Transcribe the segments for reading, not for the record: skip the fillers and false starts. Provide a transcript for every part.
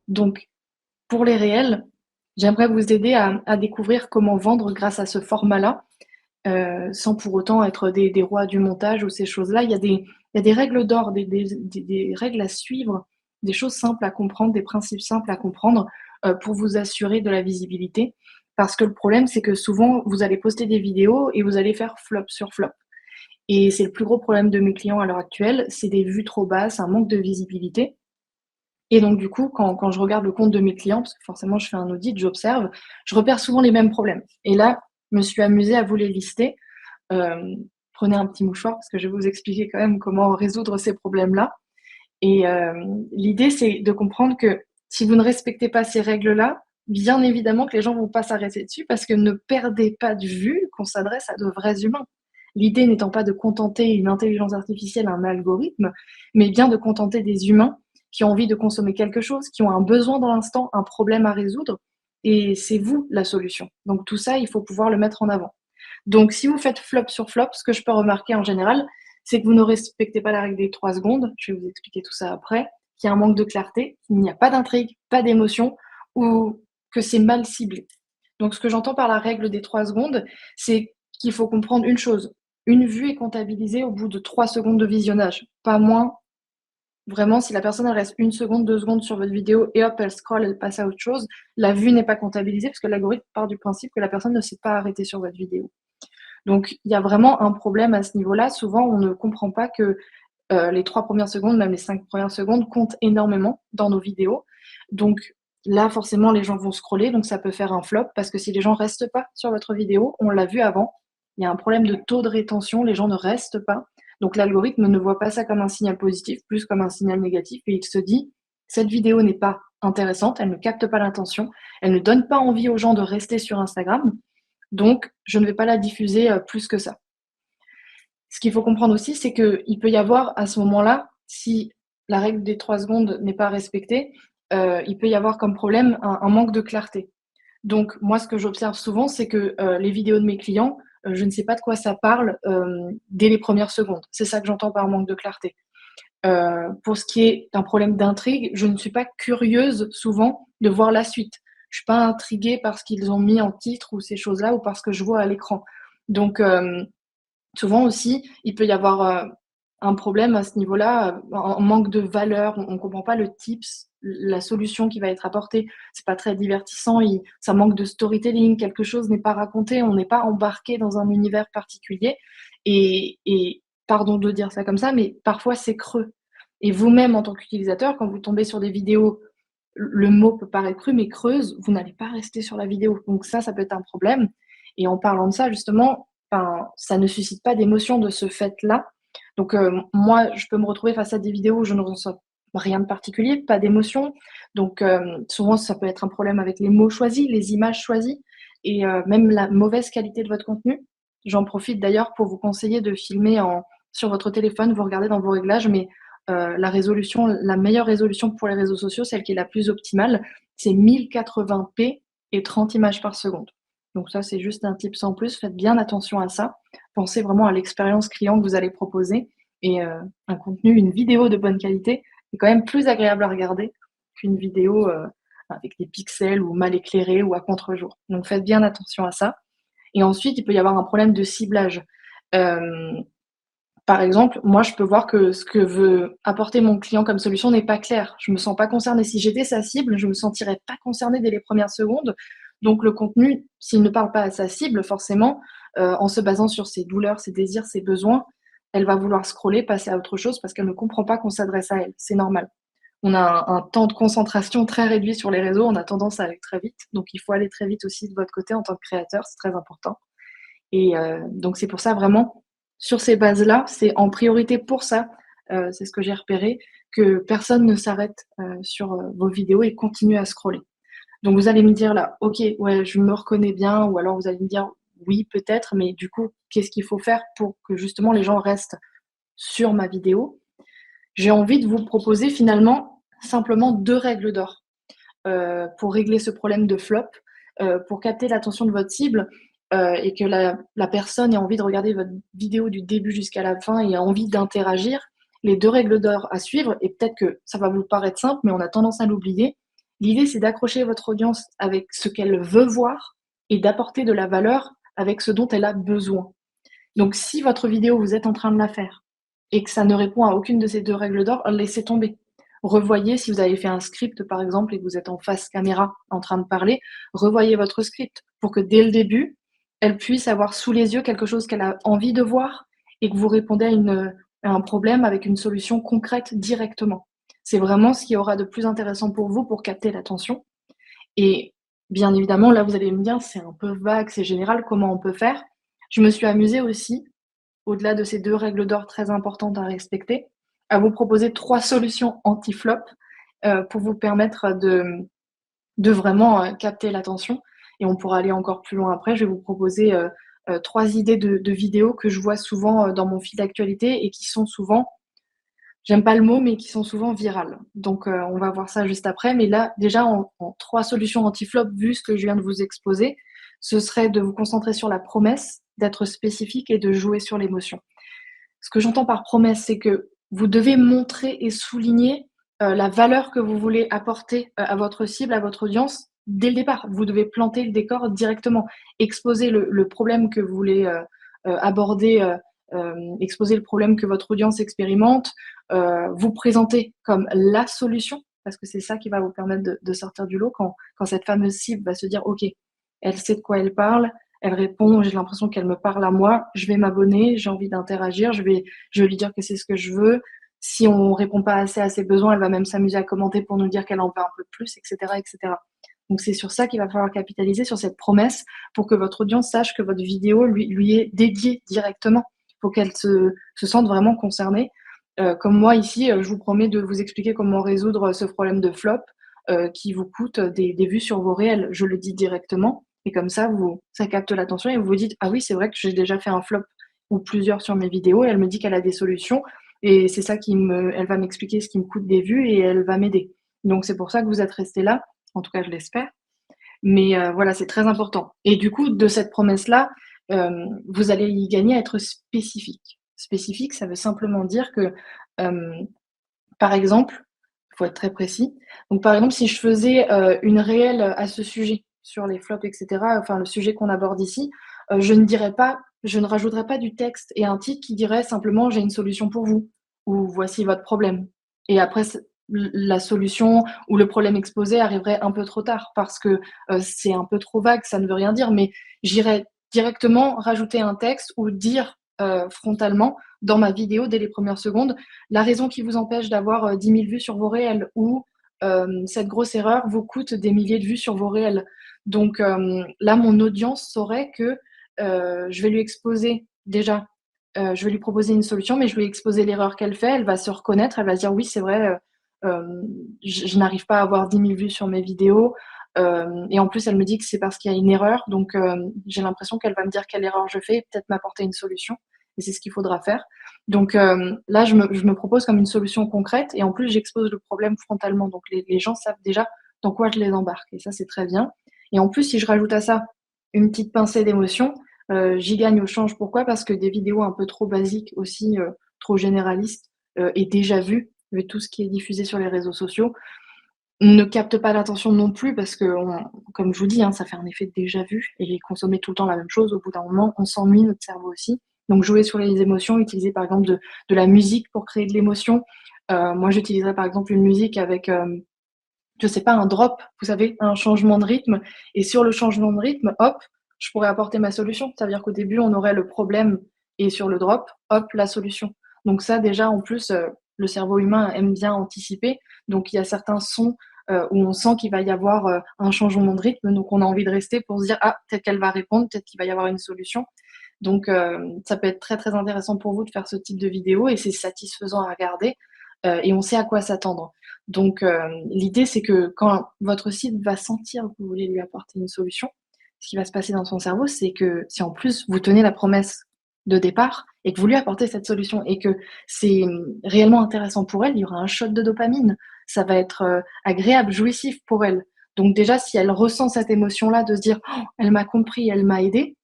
Donc, pour les réels, j'aimerais vous aider à découvrir comment vendre grâce à ce format-là, sans pour autant être des rois du montage ou ces choses-là. Il y a des règles d'or, des règles à suivre, des choses simples à comprendre, des principes simples à comprendre, pour vous assurer de la visibilité. Parce que le problème, c'est que souvent, vous allez poster des vidéos et vous allez faire flop sur flop. Et c'est le plus gros problème de mes clients à l'heure actuelle, c'est des vues trop basses, un manque de visibilité. Et donc du coup, quand je regarde le compte de mes clients, parce que forcément je fais un audit, j'observe, je repère souvent les mêmes problèmes. Et là, je me suis amusée à vous les lister. Hem, Prenez un petit mouchoir parce que je vais vous expliquer quand même comment résoudre ces problèmes-là. Et l'idée, c'est de comprendre que si vous ne respectez pas ces règles-là, bien évidemment que les gens vont pas s'arrêter dessus parce que ne perdez pas de vue qu'on s'adresse à de vrais humains. L'idée n'étant pas de contenter une intelligence artificielle, un algorithme, mais bien de contenter des humains qui ont envie de consommer quelque chose, qui ont un besoin dans l'instant, un problème à résoudre et c'est vous la solution. Donc tout ça, il faut pouvoir le mettre en avant. Donc si vous faites flop sur flop, ce que je peux remarquer en général, c'est que vous ne respectez pas la règle des 3 secondes, je vais vous expliquer tout ça après, qu'il y a un manque de clarté, qu'il n'y a pas d'intrigue, pas d'émotion ou que c'est mal ciblé. Donc ce que j'entends par la règle des 3 secondes, c'est qu'il faut comprendre une chose, une vue est comptabilisée au bout de 3 secondes de visionnage, pas moins. Vraiment, si la personne elle reste 1 seconde, 2 secondes sur votre vidéo et hop, elle scrolle, elle passe à autre chose, la vue n'est pas comptabilisée parce que l'algorithme part du principe que la personne ne s'est pas arrêtée sur votre vidéo. Donc il y a vraiment un problème à ce niveau-là. Souvent, on ne comprend pas que, les 3 premières secondes, même les 5 premières secondes comptent énormément dans nos vidéos. Donc là, forcément, les gens vont scroller, donc ça peut faire un flop parce que si les gens restent pas sur votre vidéo, on l'a vu avant, il y a un problème de taux de rétention, les gens ne restent pas. Donc l'algorithme ne voit pas ça comme un signal positif, plus comme un signal négatif et il se dit: «Cette vidéo n'est pas intéressante, elle ne capte pas l'attention, elle ne donne pas envie aux gens de rester sur Instagram, donc je ne vais pas la diffuser, plus que ça». Ce qu'il faut comprendre aussi, c'est qu'il peut y avoir à ce moment-là, si la règle des 3 secondes n'est pas respectée, il peut y avoir comme problème un manque de clarté. Donc moi, ce que j'observe souvent, c'est que, les vidéos de mes clients, je ne sais pas de quoi ça parle, dès les premières secondes. C'est ça que j'entends par manque de clarté. Pour ce qui est d'un problème d'intrigue, je ne suis pas curieuse souvent de voir la suite. Je suis pas intriguée par ce qu'ils ont mis en titre ou ces choses-là ou par ce que je vois à l'écran. Donc souvent aussi, il peut y avoir, un problème à ce niveau-là, un manque de valeur. On comprend pas le tips, la solution qui va être apportée. C'est pas très divertissant, ça manque de storytelling, quelque chose n'est pas raconté, on n'est pas embarqué dans un univers particulier et pardon de dire ça comme ça, mais parfois c'est creux et vous-même en tant qu'utilisateur, quand vous tombez sur des vidéos, le mot peut paraître cru, mais creuses, vous n'allez pas rester sur la vidéo. Donc ça peut être un problème et en parlant de ça justement, enfin, ça ne suscite pas d'émotion de ce fait-là. Donc, moi, je peux me retrouver face à des vidéos où je ne ressens rien de particulier, pas d'émotion. Donc, souvent, ça peut être un problème avec les mots choisis, les images choisies et même la mauvaise qualité de votre contenu. J'en profite d'ailleurs pour vous conseiller de filmer sur votre téléphone, vous regardez dans vos réglages, mais la meilleure résolution pour les réseaux sociaux, celle qui est la plus optimale, c'est 1080p et 30 images par seconde. Donc ça, c'est juste un tips en plus, faites bien attention à ça. Pensez vraiment à l'expérience client que vous allez proposer et un contenu, une vidéo de bonne qualité est quand même plus agréable à regarder qu'une vidéo, avec des pixels ou mal éclairée ou à contre-jour. Donc faites bien attention à ça et ensuite, il peut y avoir un problème de ciblage. Hem, Par exemple, moi, je peux voir que ce que veut apporter mon client comme solution n'est pas clair. Je me sens pas concernée. Si j'étais sa cible, je me sentirais pas concernée dès les premières secondes. Donc le contenu, s'il ne parle pas à sa cible, forcément, en se basant sur ses douleurs, ses désirs, ses besoins, elle va vouloir scroller, passer à autre chose parce qu'elle ne comprend pas qu'on s'adresse à elle. C'est normal. On a un temps de concentration très réduit sur les réseaux, on a tendance à aller très vite. Donc il faut aller très vite aussi de votre côté en tant que créateur, c'est très important. Et donc c'est pour ça vraiment, sur ces bases-là, c'est en priorité pour ça, c'est ce que j'ai repéré, que personne ne s'arrête, sur, vos vidéos et continue à scroller. Donc vous allez me dire là: «OK, ouais, je me reconnais bien» ou alors vous allez me dire: «Oui, peut-être, mais du coup, qu'est-ce qu'il faut faire pour que justement les gens restent sur ma vidéo?» J'ai envie de vous proposer finalement simplement 2 règles d'or, pour régler ce problème de flop, pour capter l'attention de votre cible et que la personne ait envie de regarder votre vidéo du début jusqu'à la fin et a envie d'interagir, les 2 règles d'or à suivre, et peut-être que ça va vous paraître simple, mais on a tendance à l'oublier. L'idée, c'est d'accrocher votre audience avec ce qu'elle veut voir et d'apporter de la valeur avec ce dont elle a besoin. Donc si votre vidéo, vous êtes en train de la faire et que ça ne répond à aucune de ces 2 règles d'or, laissez tomber. Revoyez si vous avez fait un script, par exemple, et que vous êtes en face caméra en train de parler, revoyez votre script pour que dès le début, elle puisse avoir sous les yeux quelque chose qu'elle a envie de voir et que vous répondez à un problème avec une solution concrète directement. C'est vraiment ce qui aura de plus intéressant pour vous pour capter l'attention. Et bien évidemment, là, vous allez me dire: «C'est un peu vague, c'est général, comment on peut faire?» Je me suis amusée aussi, au-delà de ces 2 règles d'or très importantes à respecter, à vous proposer 3 solutions anti-flop, pour vous permettre de vraiment, capter l'attention, et on pourra aller encore plus loin après. Je vais vous proposer, 3 idées de vidéos que je vois souvent, dans mon fil d'actualité et qui sont souvent, j'aime pas le mot, mais qui sont souvent virales. Donc, on va voir ça juste après. Mais là, déjà en 3 solutions anti-flop, vu ce que je viens de vous exposer, ce serait de vous concentrer sur la promesse, d'être spécifique et de jouer sur l'émotion. Ce que j'entends par promesse, c'est que vous devez montrer et souligner, la valeur que vous voulez apporter, à votre cible, à votre audience, dès le départ. Vous devez planter le décor directement, exposer le problème que vous voulez, aborder, exposer le problème que votre audience expérimente, vous présenter comme la solution, parce que c'est ça qui va vous permettre de sortir du lot quand cette fameuse cible va se dire: «OK, elle sait de quoi elle parle, elle répond, j'ai l'impression qu'elle me parle à moi, je vais m'abonner, j'ai envie d'interagir, je vais lui dire que c'est ce que je veux. Si on répond pas assez à ses besoins, elle va même s'amuser à commenter pour nous dire qu'elle en veut un peu plus, et cetera, et cetera». Donc c'est sur ça qu'il va falloir capitaliser, sur cette promesse, pour que votre audience sache que votre vidéo lui est dédiée directement. Il faut qu'elle se sente vraiment concernée. Comme moi ici, je vous promets de vous expliquer comment résoudre ce problème de flop, qui vous coûte des vues sur vos réels. Je le dis directement, et comme ça capte l'attention et vous vous dites: «Ah oui, c'est vrai que j'ai déjà fait un flop ou plusieurs sur mes vidéos, et elle me dit qu'elle a des solutions, et c'est ça elle va m'expliquer ce qui me coûte des vues et elle va m'aider». Donc c'est pour ça que vous êtes restés là, en tout cas je l'espère. Mais voilà, c'est très important, et du coup, de cette promesse-là, vous allez y gagner à être spécifique. Spécifique, ça veut simplement dire que, hem, par exemple, il faut être très précis. Donc par exemple, si je faisais, une réelle, à ce sujet, sur les flops et cetera, enfin le sujet qu'on aborde ici, je ne rajouterais pas du texte et un titre qui dirait simplement: «J'ai une solution pour vous» ou «Voici votre problème», et après la solution ou le problème exposé arriverait un peu trop tard parce que, c'est un peu trop vague, ça ne veut rien dire, mais j'irais directement rajouter un texte ou dire, frontalement dans ma vidéo dès les premières secondes: «La raison qui vous empêche d'avoir, 10 000 vues sur vos réels», ou «Cette grosse erreur vous coûte des milliers de vues sur vos réels». Donc là, mon audience saurait que, je vais lui exposer déjà, je vais lui proposer une solution, mais je vais lui exposer l'erreur qu'elle fait. Elle va se reconnaître, elle va se dire: «Oui, c'est vrai, je n'arrive pas à avoir 10 000 vues sur mes vidéos», et en plus, elle me dit que c'est parce qu'il y a une erreur, donc j'ai l'impression qu'elle va me dire quelle erreur je fais et peut-être m'apporter une solution, et c'est ce qu'il faudra faire. Donc là, je me propose comme une solution concrète, et en plus, j'expose le problème frontalement, donc les gens savent déjà dans quoi je les embarque, et ça, c'est très bien. Et en plus, si je rajoute à ça une petite pincée d'émotion, j'y gagne au change. Pourquoi? Parce que des vidéos un peu trop basiques aussi, trop généralistes, et déjà vues, vu tout ce qui est diffusé sur les réseaux sociaux, ne captent pas l'attention non plus, parce que comme je vous dis, hein, ça fait un effet de déjà vu, et consommer tout le temps la même chose, au bout d'un moment, on s'ennuie, notre cerveau aussi. Donc jouer sur les émotions, utiliser par exemple de la musique pour créer de l'émotion. Moi, j'utiliserais par exemple une musique avec, je sais pas, un drop, vous savez, un changement de rythme, et sur le changement de rythme, hop, je pourrais apporter ma solution. Ça veut dire qu'au début, on aurait le problème, et sur le drop, hop, la solution. Donc ça déjà, en plus, le cerveau humain aime bien anticiper, donc il y a certains sons, où on sent qu'il va y avoir, un changement de rythme, donc on a envie de rester pour se dire: «Ah, peut-être qu'elle va répondre, peut-être qu'il va y avoir une solution». Donc ça peut être très, très intéressant pour vous de faire ce type de vidéo, et c'est satisfaisant à regarder, et on sait à quoi s'attendre. Donc l'idée, c'est que quand votre cible va sentir que vous voulez lui apporter une solution, ce qui va se passer dans son cerveau, c'est que si en plus vous tenez la promesse de départ et que vous lui apportez cette solution et que c'est, réellement intéressant pour elle, il y aura un shot de dopamine. Ça va être, agréable, jouissif pour elle. Donc déjà, si elle ressent cette émotion-là de se dire: «Oh, elle m'a compris, elle m'a aidé»,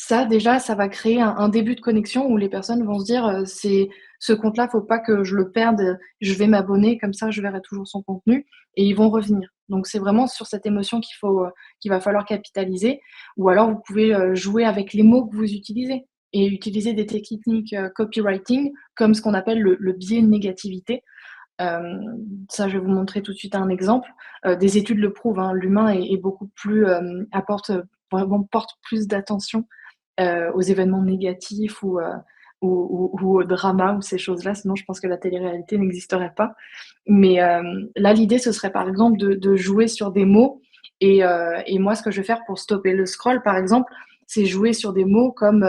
Ça déjà, ça va créer un début de connexion où les personnes vont se dire, «C'est ce compte-là, faut pas que je le perde, je vais m'abonner, comme ça je verrai toujours son contenu» et ils vont revenir. Donc c'est vraiment sur cette émotion qu'il va falloir capitaliser ou alors vous pouvez, jouer avec les mots que vous utilisez et utiliser des techniques, copywriting comme ce qu'on appelle le biais de négativité. Ça, je vais vous montrer tout de suite un exemple. Des études le prouvent, hein, l'humain est beaucoup plus, vraiment porte plus d'attention, aux événements négatifs ou au drama ou ces choses-là, sinon je pense que la télé-réalité n'existerait pas. Mais, là, l'idée, ce serait par exemple de jouer sur des mots et moi, ce que je vais faire pour stopper le scroll, par exemple, c'est jouer sur des mots comme,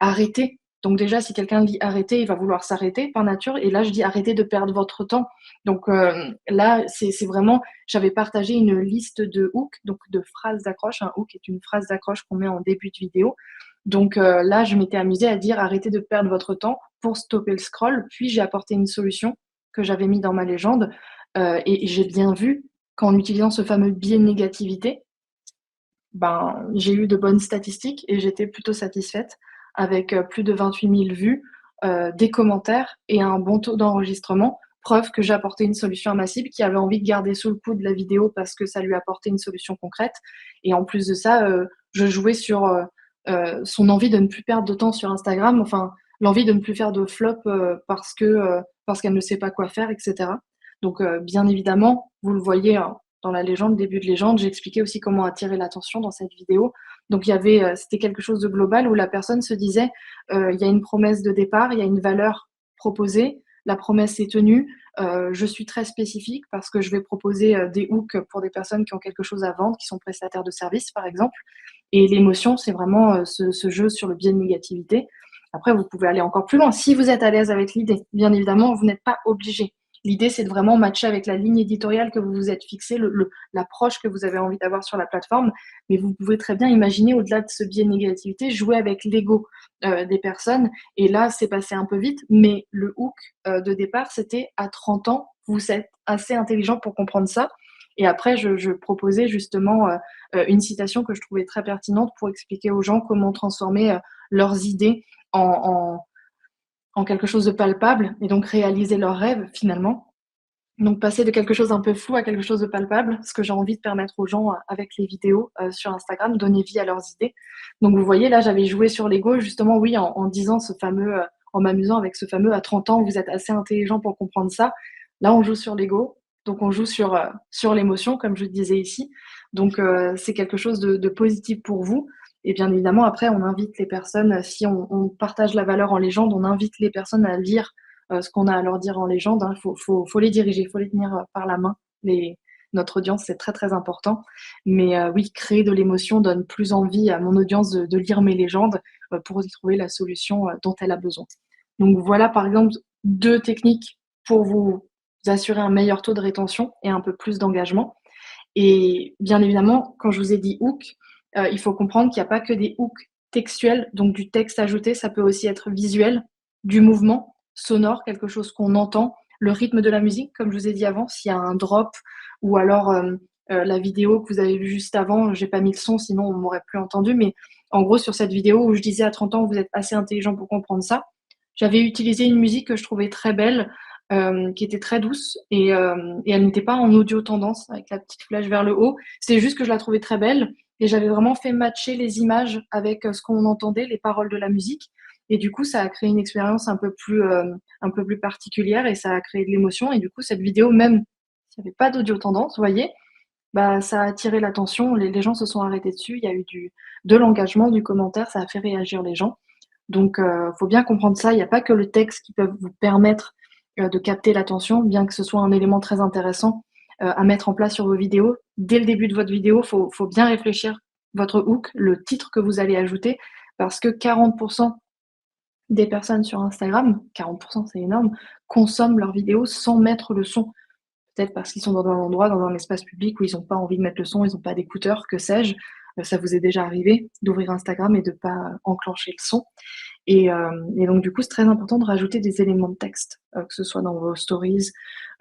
arrêter. Donc déjà, si quelqu'un dit «arrêter», il va vouloir s'arrêter par nature et là, je dis: «Arrêtez de perdre votre temps». Donc, là, c'est vraiment j'avais partagé une liste de hooks, donc de phrases d'accroche. Un hook est une phrase d'accroche qu'on met en début de vidéo. Donc, là, je m'étais amusée à dire: «Arrêtez de perdre votre temps pour stopper le scroll». Puis j'ai apporté une solution que j'avais mis dans ma légende, et j'ai bien vu qu'en utilisant ce fameux biais de négativité, ben, j'ai eu de bonnes statistiques et j'étais plutôt satisfaite avec, plus de 28 000 vues, des commentaires et un bon taux d'enregistrement. Preuve que j'ai apporté une solution à ma cible qui avait envie de garder sous le coude la vidéo parce que ça lui apportait une solution concrète et en plus de ça, je jouais sur, son envie de ne plus perdre de temps sur Instagram, enfin, l'envie de ne plus faire de flop, parce qu'elle ne sait pas quoi faire et cetera. Donc, bien évidemment, vous le voyez, hein, dans la légende, début de légende, j'ai expliqué aussi comment attirer l'attention dans cette vidéo. Donc il y avait, c'était quelque chose de global où la personne se disait, «Il y a une promesse de départ, il y a une valeur proposée, la promesse est tenue, je suis très spécifique parce que je vais proposer, des hooks pour des personnes qui ont quelque chose à vendre, qui sont prestataires de services, par exemple» et l'émotion, c'est vraiment, ce jeu sur le biais de négativité. Après, vous pouvez aller encore plus loin si vous êtes à l'aise avec l'idée. Bien évidemment, vous n'êtes pas obligé. L'idée, c'est de vraiment matcher avec la ligne éditoriale que vous vous êtes fixée, l'approche que vous avez envie d'avoir sur la plateforme. Mais vous pouvez très bien imaginer, au-delà de ce biais de négativité, jouer avec l'ego des personnes. Et là, c'est passé un peu vite, mais le hook de départ, c'était à 30 ans, vous êtes assez intelligent pour comprendre ça. Et après, je proposais justement une citation que je trouvais très pertinente pour expliquer aux gens comment transformer leurs idées en, en, en quelque chose de palpable et donc réaliser leurs rêves finalement. Donc passer de quelque chose d'un peu flou à quelque chose de palpable, ce que j'ai envie de permettre aux gens avec les vidéos sur Instagram, donner vie à leurs idées. Donc vous voyez, là, j'avais joué sur l'ego justement, oui, en disant ce fameux, en m'amusant avec ce fameux à 30 ans, vous êtes assez intelligent pour comprendre ça. Là, on joue sur l'ego, donc on joue sur l'émotion, comme je le disais ici. Donc c'est quelque chose de positif pour vous. Et bien évidemment, après, on invite les personnes, si on partage la valeur en légende, on invite les personnes à lire ce qu'on a à leur dire en légende, hein. Faut les diriger, il faut les tenir, par la main. Les Notre audience, c'est très, très important. Mais, oui, créer de l'émotion donne plus envie à mon audience de lire mes légendes, pour y trouver la solution, dont elle a besoin. Donc voilà, par exemple, 2 techniques pour vous assurer un meilleur taux de rétention et un peu plus d'engagement. Et bien évidemment, quand je vous ai dit hook, il faut comprendre qu'il y a pas que des hooks textuels, donc du texte ajouté, ça peut aussi être visuel, du mouvement sonore, quelque chose qu'on entend, le rythme de la musique, comme je vous ai dit avant, s'il y a un drop ou alors, la vidéo que vous avez vue juste avant, j'ai pas mis le son, sinon on m'aurait plus entendu, mais en gros, sur cette vidéo où je disais à 30 ans: «Vous êtes assez intelligent pour comprendre ça», j'avais utilisé une musique que je trouvais très belle, qui était très douce et elle n'était pas en audio tendance avec la petite flèche vers le haut. C'est juste que je la trouvais très belle et j'avais vraiment fait matcher les images avec, ce qu'on entendait, les paroles de la musique et du coup, ça a créé une expérience un peu plus particulière et ça a créé de l'émotion et du coup, cette vidéo, même s'il y avait pas d'audio tendance, vous voyez? Bah, ça a attiré l'attention, les gens se sont arrêtés dessus, il y a eu de l'engagement, du commentaire, ça a fait réagir les gens. Donc, faut bien comprendre ça. Il n'y a pas que le texte qui peut vous permettre, de capter l'attention, bien que ce soit un élément très intéressant, à mettre en place sur vos vidéos. Dès le début de votre vidéo, faut bien réfléchir votre hook, le titre que vous allez ajouter, parce que 40 des personnes sur Instagram, 40 c'est énorme, consomment leurs vidéos sans mettre le son. Peut-être parce qu'ils sont dans un endroit, dans un espace public où ils ont pas envie de mettre le son, ils ont pas d'écouteurs, que sais-je. Ça vous est déjà arrivé d'ouvrir Instagram et de pas enclencher le son? Et donc du coup, c'est très important de rajouter des éléments de texte, que ce soit dans vos stories,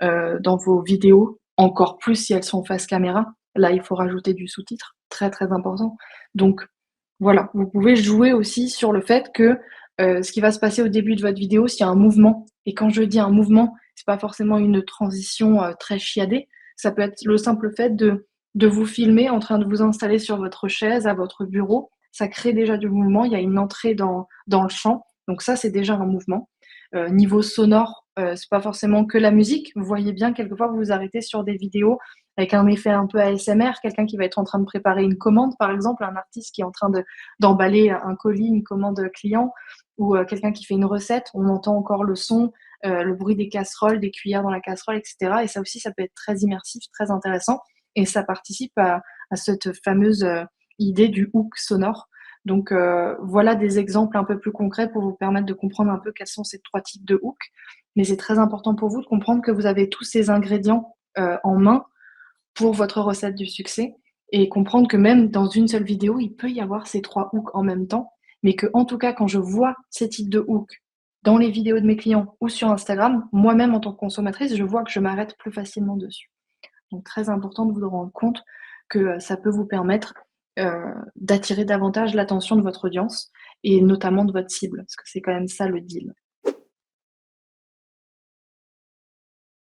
dans vos vidéos, encore plus si elles sont face caméra. Là, il faut rajouter du sous-titre, très, très important. Donc Voilà, vous pouvez jouer aussi sur le fait que, ce qui va se passer au début de votre vidéo, s'il y a un mouvement et quand je dis un mouvement, c'est pas forcément une transition, très chiadée. Ça peut être le simple fait de vous filmer en train de vous installer sur votre chaise, à votre bureau. Ça crée déjà du mouvement, il y a une entrée dans le champ, donc ça, c'est déjà un mouvement. Niveau sonore, c'est pas forcément que la musique. Vous voyez bien, quelquefois, vous vous arrêtez sur des vidéos avec un effet un peu ASMR, quelqu'un qui va être en train de préparer une commande, par exemple, un artiste qui est en train d'emballer un colis, une commande client, ou quelqu'un qui fait une recette. On entend encore le son, le bruit des casseroles, des cuillères dans la casserole, et cetera. Et ça aussi, ça peut être très immersif, très intéressant, et ça participe à cette fameuse idée du hook sonore. Donc voilà des exemples un peu plus concrets pour vous permettre de comprendre un peu quels sont ces 3 types de hooks. Mais c'est très important pour vous de comprendre que vous avez tous ces ingrédients en main pour votre recette du succès, et comprendre que même dans une seule vidéo, il peut y avoir ces 3 hooks en même temps, mais que, en tout cas, quand je vois ces types de hooks dans les vidéos de mes clients ou sur Instagram, moi-même en tant que consommatrice, je vois que je m'arrête plus facilement dessus. Donc très important de vous rendre compte que, ça peut vous permettre, d'attirer davantage l'attention de votre audience et notamment de votre cible, parce que c'est quand même ça le deal.